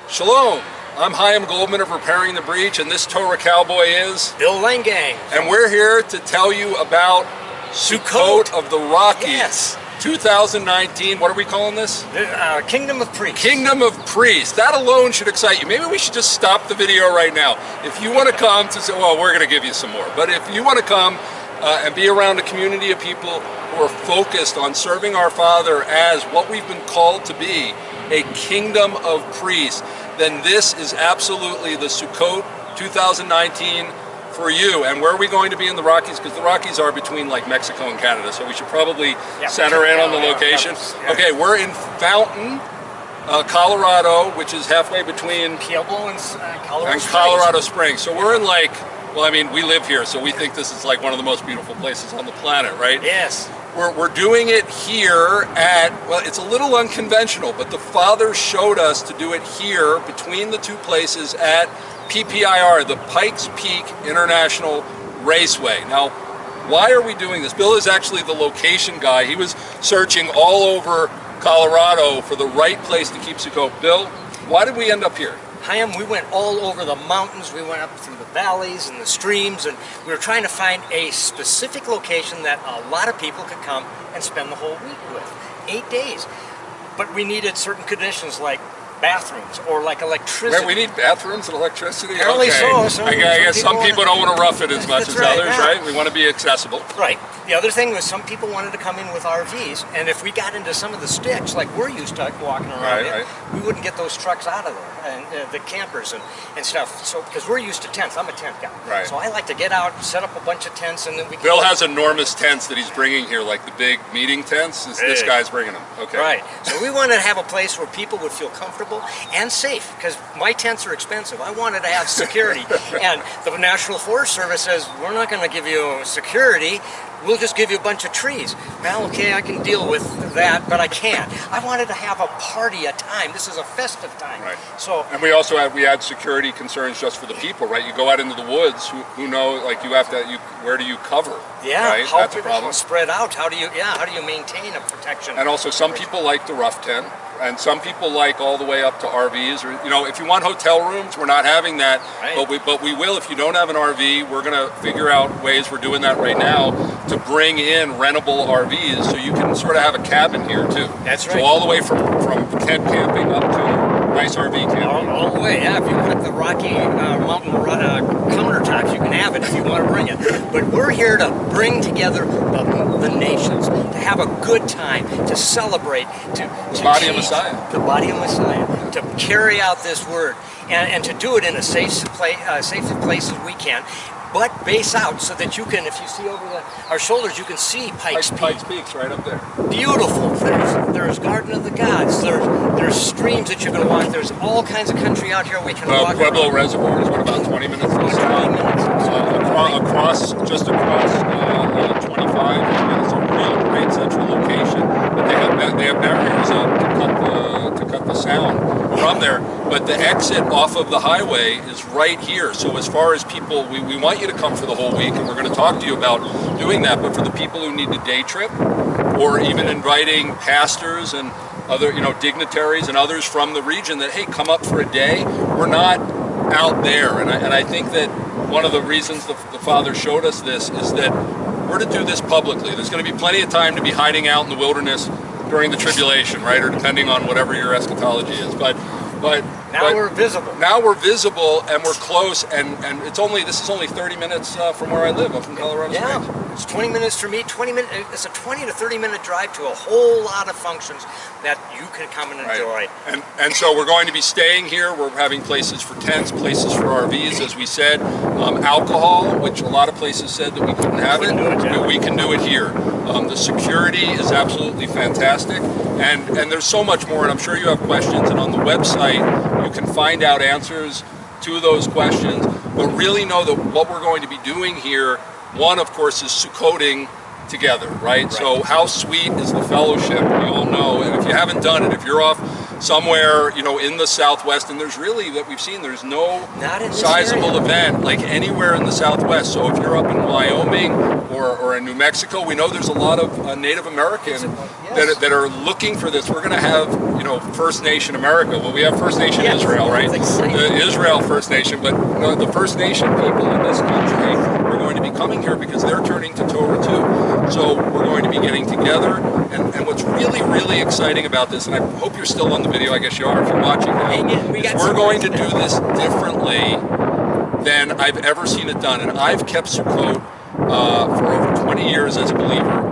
Shalom, I'm Chaim Goldman of Repairing the Breach, and this Torah Cowboy is Bill Leingang. And we're here to tell you about Sukkot of the Rockies. Yes. 2019, what are we calling this? Kingdom of Priests. Kingdom of Priests. That alone should excite you. Maybe we should just stop the video right now. If you want to come to say, well, we're going to give you some more. But if you want to come and be around a community of people who are focused on serving our Father as what we've been called to be, a kingdom of priests, then this is absolutely the Sukkot 2019 for you. And where are we going to be in the Rockies? Because the Rockies are between like Mexico and Canada, so we should probably center in on the location. Okay, we're in Fountain, Colorado, which is halfway between Pueblo and Colorado Springs. So we're in like, well, I mean, we live here, so we think this is like one of the most beautiful places on the planet, right? Yes. We're doing it here at, well, it's a little unconventional, but the Father showed us to do it here between the two places at PPIR, the Pikes Peak International Raceway. Now, why are we doing this? Bill is actually the location guy. He was searching all over Colorado for the right place to keep Sukkot. Bill, why did we end up here? Chaim, we went all over the mountains, we went up through the valleys and the streams, and we were trying to find a specific location that a lot of people could come and spend the whole week with. 8 days. But we needed certain conditions like bathrooms or like electricity. Right, we need bathrooms and electricity? Apparently okay. so. I guess some people don't want to rough it as much as right, others, right? We want to be accessible. Right. The other thing was some people wanted to come in with RVs, and if we got into some of the sticks, like we're used to walking around we wouldn't get those trucks out of there, and the campers and stuff. So, because we're used to tents. I'm a tent guy. Right. So I like to get out, set up a bunch of tents, and then we Bill has enormous tents that he's bringing here, like the big meeting tents. This guy's bringing them. Okay. Right. So we wanted to have a place where people would feel comfortable and safe, because my tents are expensive. I wanted to have security. And the National Forest Service says, we're not going to give you security. We'll just give you a bunch of trees. Well, okay, I can deal with that, but I can't. I wanted to have a party, a time. This is a festive time. Right. So, and we also had security concerns just for the people, right? You go out into the woods, who know, like you have to, where do you cover? Yeah, right? how That's a problem. Spread out. How do you maintain a protection? And also, some people like the rough tent, and some people like all the way up to RVs. Or if you want hotel rooms, we're not having that, but we will. If you don't have an RV, we're going to figure out ways. We're doing that right now to bring in rentable RVs, so you can sort of have a cabin here too. That's right. So all the way from tent camping up to nice RV camping. All the way, yeah. If you want the Rocky Mountain countertops, you can have it if you want to bring it. But we're here to bring together the nations, to have a good time, to celebrate, to body of Messiah. The body of Messiah, to carry out this word, and to do it in a safe place as we can. But base out so that you can, if you see over our shoulders, you can see Pikes Peak. Pikes Peak's right up there. Beautiful. There's Garden of the Gods. There's streams that you can walk. There's all kinds of country out here we can walk. Pueblo around. Reservoir is what, about 20 minutes? 20 minutes. Just across 25. It's a real great central location. But they have barriers up to cut the sound from there. But the exit off of the highway is right here. So as far as people, we want you to come for the whole week, and we're going to talk to you about doing that. But for the people who need a day trip, or even inviting pastors and other dignitaries and others from the region that, hey, come up for a day, we're not out there. And I think that one of the reasons the Father showed us this is that we're to do this publicly. There's going to be plenty of time to be hiding out in the wilderness during the tribulation, right? Or depending on whatever your eschatology is. But now we're visible. Now we're visible, and we're close, and this is only 30 minutes from where I live, up in Colorado Springs. Yeah, it's 20 minutes for me. 20 minutes. It's a 20 to 30 minute drive to a whole lot of functions that you can come and enjoy. And so we're going to be staying here. We're having places for tents, places for RVs, as we said. Alcohol, which a lot of places said that we couldn't have it. We can do it here. The security is absolutely fantastic, and there's so much more, and I'm sure you have questions, and on the website you can find out answers to those questions, but really know that what we're going to be doing here, one, of course, is Sukkoting together, right? So how sweet is the fellowship, we all know, and if you haven't done it, if you're off somewhere, you know, in the Southwest. And there's really, that we've seen, there's no Not in this sizable area. event like anywhere in the Southwest. So if you're up in Wyoming or in New Mexico, we know there's a lot of Native Americans that are looking for this. We're going to have, you know, First Nation America. Well, we have First Nation Israel, right? The Israel First Nation, but the First Nation people in this country are going to be coming here because they're turning to Torah too. So we're going to be getting together, and what's really, really exciting about this, and I hope you're still on the video, I guess you are if you're watching now, is we're going to do this differently than I've ever seen it done. And I've kept Sukkot for over 20 years as a believer.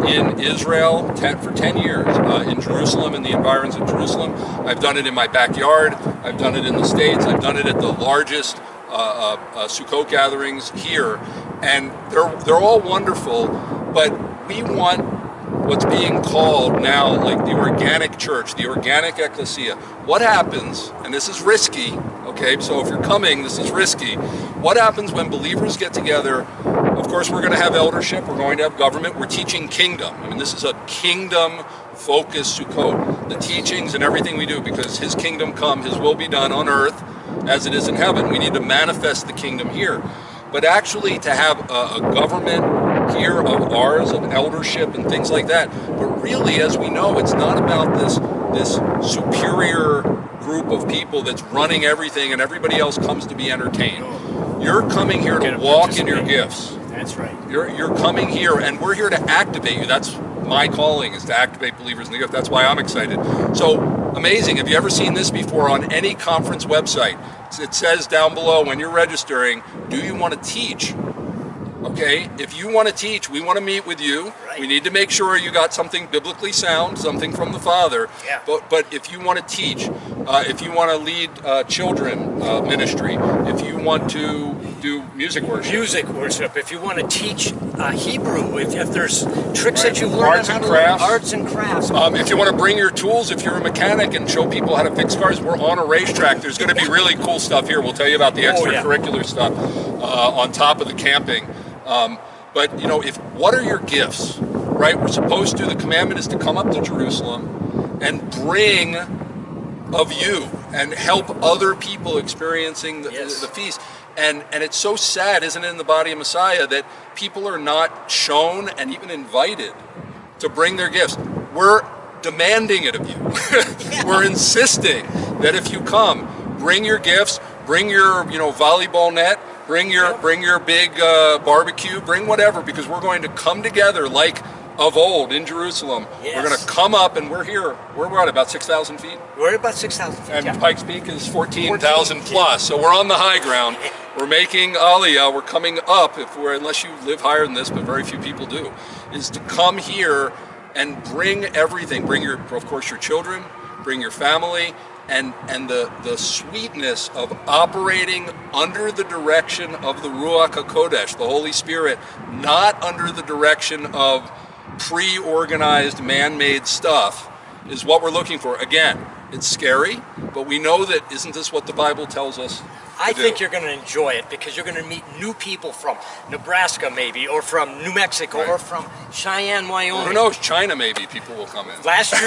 In Israel for 10 years, in Jerusalem, in the environs of Jerusalem. I've done it in my backyard, I've done it in the States, I've done it at the largest Sukkot gatherings here, and they're all wonderful, but we want what's being called now like the organic church, the organic ecclesia. What happens, and this is risky, okay, so if you're coming, this is risky. What happens when believers get together? Of course, we're going to have eldership, we're going to have government, we're teaching kingdom. I mean, this is a kingdom-focused Sukkot. The teachings and everything we do, because His kingdom come, His will be done on earth as it is in heaven. We need to manifest the kingdom here. But actually to have a government here of ours, of eldership and things like that. But really, as we know, it's not about this superior group of people that's running everything and everybody else comes to be entertained. You're coming here to walk in your gifts. That's right. You're coming here, and we're here to activate you. That's my calling, is to activate believers in the gift. That's why I'm excited. So amazing. Have you ever seen this before on any conference website? It says down below when you're registering, do you want to teach? Okay, if you want to teach, we want to meet with you. Right. We need to make sure you got something biblically sound, something from the Father. Yeah. But if you want to teach, if you want to lead children ministry, if you want to do music worship, if you want to teach Hebrew, if there's tricks that you've learned, arts and crafts. If you want to bring your tools, if you're a mechanic and show people how to fix cars, we're on a racetrack. There's going to be really cool stuff here. We'll tell you about the extracurricular stuff on top of the camping. But you know, what are your gifts, right? We're supposed to, the commandment is to come up to Jerusalem and bring of you and help other people experiencing the feast. And it's so sad, isn't it, in the body of Messiah, that people are not shown and even invited to bring their gifts. We're demanding it of you. We're insisting that if you come, bring your gifts, bring your volleyball net, bring your big barbecue, bring whatever, because we're going to come together like of old in Jerusalem. Yes. We're going to come up, and we're here. We're at about 6,000 feet. We're at about 6,000 feet. And Pikes Peak is 14,000 plus. So we're on the high ground. We're making Aliyah. We're coming up. Unless you live higher than this, but very few people do, is to come here and bring everything. Bring of course, your children. Bring your family. And the sweetness of operating under the direction of the Ruach HaKodesh, the Holy Spirit, not under the direction of pre-organized man-made stuff, is what we're looking for. Again, it's scary, but we know that, isn't this what the Bible tells us? I think you're going to enjoy it because you're going to meet new people from Nebraska maybe, or from New Mexico, or from Cheyenne, Wyoming. Who knows, China maybe people will come in. Last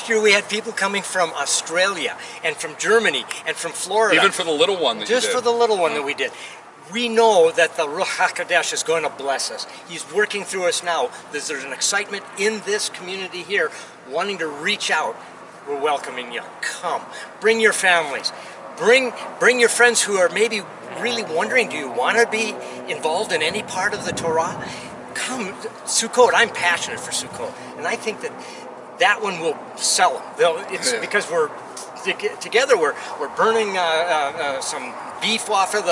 year we had people coming from Australia and from Germany and from Florida. Even for the little one that Just you did. for the little one that we did. We know that the Ruach HaKodesh is going to bless us. He's working through us now. There's an excitement in this community here wanting to reach out. We're welcoming you. Come. Bring your families. Bring your friends who are maybe really wondering, do you want to be involved in any part of the Torah? Come, Sukkot. I'm passionate for Sukkot, and I think that one will sell them. It's because we're together. We're burning some beef off of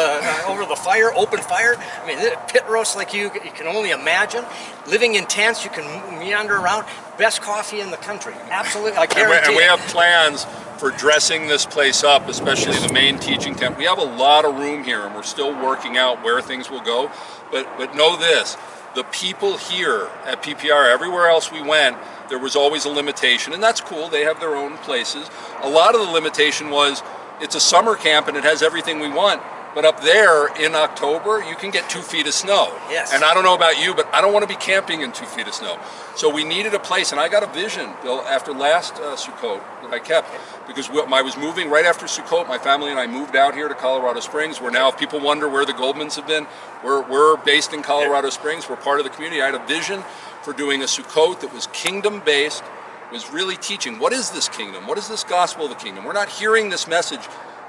over the fire, open fire. I mean, pit roast like you can only imagine. Living in tents, you can meander around. Best coffee in the country. Absolutely, I guarantee. And we have plans for dressing this place up, especially the main teaching tent. We have a lot of room here, and we're still working out where things will go. But know this, the people here at PPR, everywhere else we went, there was always a limitation, and that's cool. They have their own places. A lot of the limitation was it's a summer camp and it has everything we want. But up there in October, you can get 2 feet of snow. Yes. And I don't know about you, but I don't want to be camping in 2 feet of snow. So we needed a place, and I got a vision, Bill, after last Sukkot, that I kept. Because I was moving right after Sukkot. My family and I moved out here to Colorado Springs. We're now, if people wonder where the Goldmans have been, we're based in Colorado Springs. We're part of the community. I had a vision for doing a Sukkot that was kingdom-based, was really teaching, what is this kingdom? What is this gospel of the kingdom? We're not hearing this message,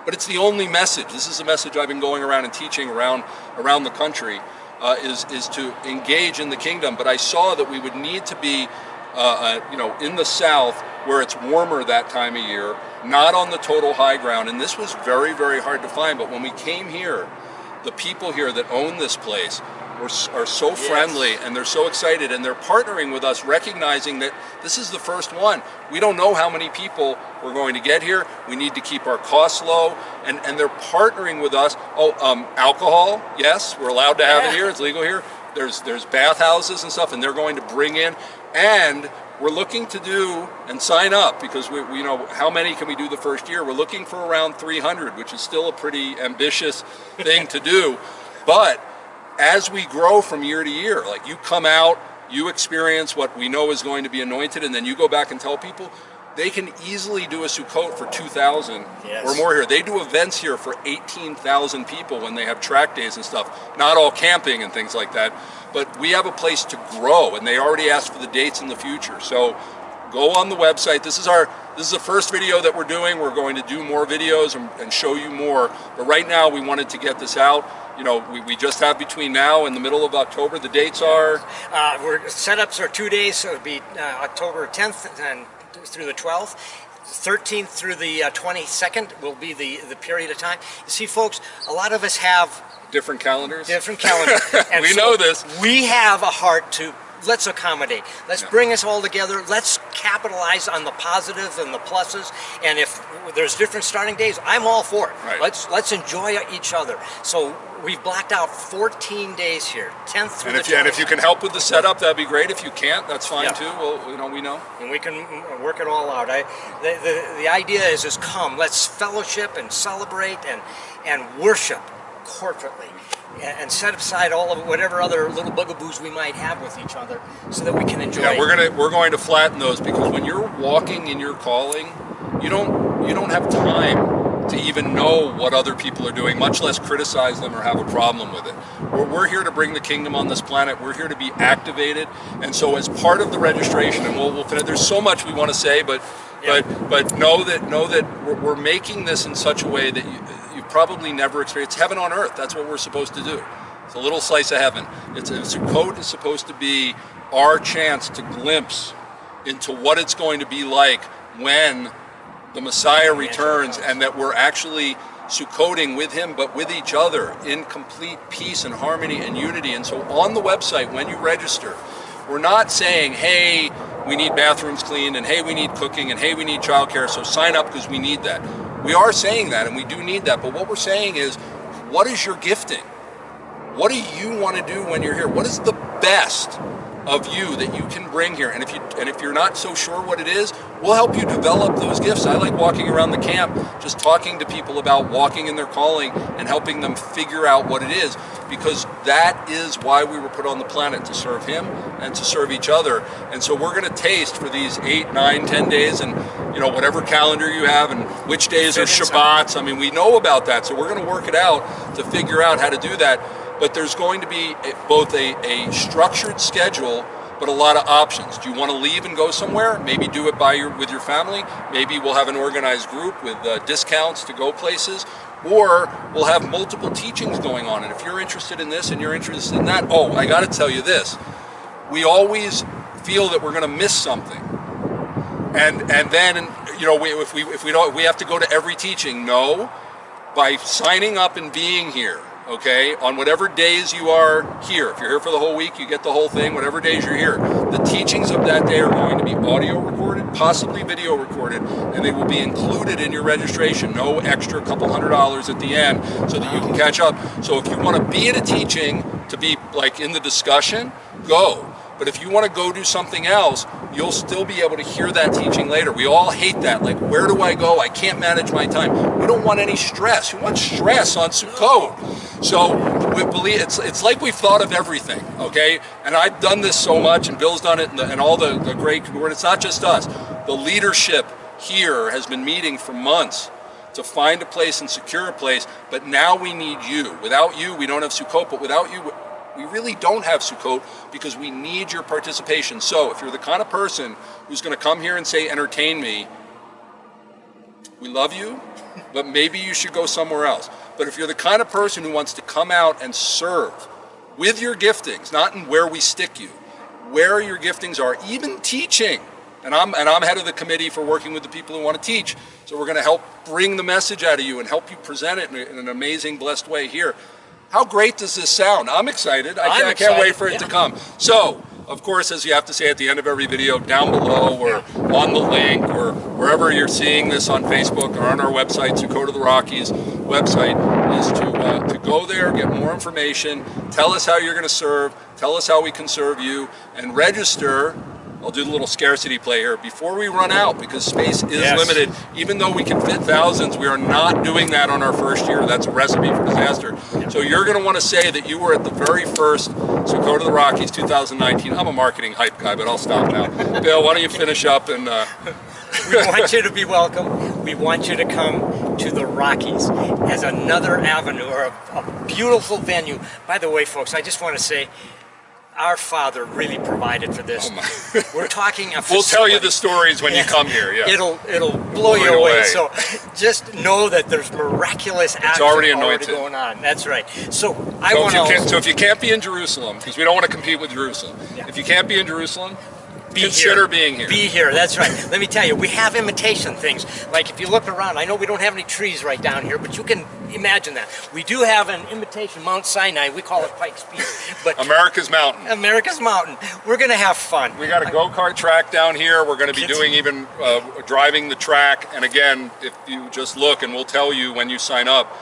but it's the only message. This is a message I've been going around and teaching around the country, is to engage in the kingdom. But I saw that we would need to be in the South, where it's warmer that time of year, not on the total high ground. And this was very, very hard to find. But when we came here, the people here that own this place are so friendly, and they're so excited, and they're partnering with us, recognizing that this is the first one. We don't know how many people we're going to get here. We need to keep our costs low, and they're partnering with us. Alcohol, yes, we're allowed to have it here. It's legal here. There's bathhouses and stuff, and they're going to bring in, and we're looking to do and sign up, because we know how many can we do the first year. We're looking for around 300, which is still a pretty ambitious thing to do, but as we grow from year to year, like you come out, you experience what we know is going to be anointed, and then you go back and tell people, they can easily do a Sukkot for 2,000 or more here. They do events here for 18,000 people when they have track days and stuff. Not all camping and things like that, but we have a place to grow, and they already asked for the dates in the future. So go on the website. This is the first video that we're doing. We're going to do more videos and show you more. But right now, we wanted to get this out. We just have between now and the middle of October. The dates are? Setups are 2 days, so it would be October 10th and through the 12th. 13th through the 22nd will be the period of time. You see, folks, a lot of us have different calendars. And we know this. We have a heart to, let's accommodate. Let's bring us all together. Let's capitalize on the positives and the pluses. And if there's different starting days, I'm all for it. Right. Let's enjoy each other. So we've blocked out 14 days here, 10th through the 12th. And if you can help with the setup, that'd be great. If you can't, that's fine too. Well, we know. And we can work it all out. The idea is come, let's fellowship and celebrate and worship corporately, and set aside all of whatever other little bugaboos we might have with each other, so that we can enjoy. Yeah, we're going to flatten those, because when you're walking in your calling, you don't have time to even know what other people are doing, much less criticize them or have a problem with it. We're here to bring the kingdom on this planet. We're here to be activated, and so as part of the registration, and we'll finish. There's so much we want to say, but know that we're making this in such a way that you've probably never experienced heaven on earth. That's what we're supposed to do. It's a little slice of heaven. Sukkot is supposed to be our chance to glimpse into what it's going to be like when the Messiah returns, and that we're actually Sukkoting with him, but with each other in complete peace and harmony and unity. And so on the website, when you register, we're not saying, hey, we need bathrooms cleaned, and hey, we need cooking, and hey, we need childcare, so sign up because we need that. We are saying that, and we do need that, but what we're saying is, what is your gifting? What do you want to do when you're here? What is the best of you that you can bring here? And if you're not so sure what it is, we'll help you develop those gifts. I like walking around the camp, just talking to people about walking in their calling and helping them figure out what it is, because that is why we were put on the planet, to serve him and to serve each other. And so we're going to taste for these 8, 9, 10 days, and whatever calendar you have, and which days are Shabbats. I mean, we know about that, so we're going to work it out to figure out how to do that. But there's going to be both a structured schedule, but a lot of options. Do you want to leave and go somewhere? Maybe do it with your family. Maybe we'll have an organized group with discounts to go places. Or we'll have multiple teachings going on. And if you're interested in this and you're interested in that, I got to tell you this. We always feel that we're going to miss something. And then, if we don't, we have to go to every teaching. No, by signing up and being here, okay, on whatever days you are here. If you're here for the whole week, you get the whole thing, whatever days you're here. The teachings of that day are going to be audio recorded, possibly video recorded, and they will be included in your registration. No extra couple $100 at the end, so that you can catch up. So if you want to be at a teaching, to be like in the discussion, go. But if you want to go do something else, you'll still be able to hear that teaching later. We all hate that. Like, where do I go? I can't manage my time. We don't want any stress. Who wants stress on Sukkot? So we believe it's like we've thought of everything, okay? And I've done this so much, and Bill's done it, and all the great, it's not just us. The leadership here has been meeting for months to find a place and secure a place, but now we need you. Without you, we don't have Sukkot, but without you, we really don't have Sukkot because we need your participation. So if you're the kind of person who's going to come here and say, entertain me, we love you, but maybe you should go somewhere else. But if you're the kind of person who wants to come out and serve with your giftings, not in where we stick you, where your giftings are, even teaching. And I'm head of the committee for working with the people who want to teach. So we're going to help bring the message out of you and help you present it in an amazing, blessed way here. How great does this sound? I'm excited. I can't wait for it to come. So, of course, as you have to say at the end of every video, down below or on the link or wherever you're seeing this on Facebook or on our website, Sukkot of the Rockies website, is to go there, get more information, tell us how you're going to serve, tell us how we can serve you, and register. I'll do the little scarcity play here before we run out, because space is limited. Even though we can fit thousands, we are not doing that on our first year. That's a recipe for disaster. So you're going to want to say that you were at the very first Sukkot of the Rockies 2019. I'm a marketing hype guy, but I'll stop now. Bill, why don't you finish up and... We want you to be welcome. We want you to come to the Rockies as another avenue or a beautiful venue. By the way, folks, I just want to say, our Father really provided for this. We're talking a facility. We'll tell you the stories when you come here. Yeah. It'll blow you away. So just know that there's miraculous action already going on. That's right. So if you can't be in Jerusalem, because we don't want to compete with Jerusalem. If you can't be in Jerusalem, consider being here. Be here, that's right. Let me tell you, we have imitation things. Like if you look around, I know we don't have any trees right down here, but you can imagine that. We do have an imitation Mount Sinai. We call it Pikes Peak. But America's Mountain. America's Mountain. We're going to have fun. We got a go-kart track down here. We're going to be doing even driving the track. And again, if you just look, and we'll tell you when you sign up,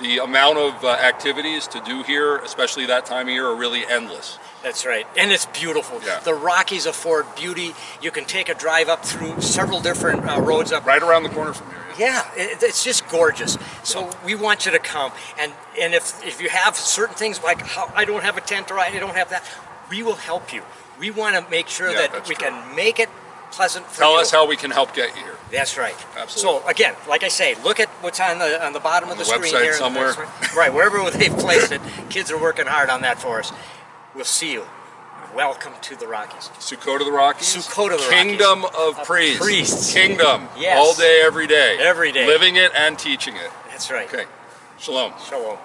the amount of activities to do here, especially that time of year, are really endless. That's right, and it's beautiful. Yeah. The Rockies afford beauty. You can take a drive up through several different roads up. Right around the corner from here. Yeah, it's just gorgeous. So we want you to come, and if you have certain things like I don't have a tent or I don't have that, we will help you. We want to make sure that we can make it pleasant for you. Tell us how we can help get you here. That's right. Absolutely. So again, like I say, look at what's on the bottom of the screen website here. Somewhere. Right, wherever they've placed it. Kids are working hard on that for us. We'll see you. Welcome to the Rockies. Sukkot of the Rockies? Sukkot of the Kingdom Rockies. of priests. Priests. Kingdom. Yes. All day, every day. Every day. Living it and teaching it. That's right. Okay. Shalom. Shalom.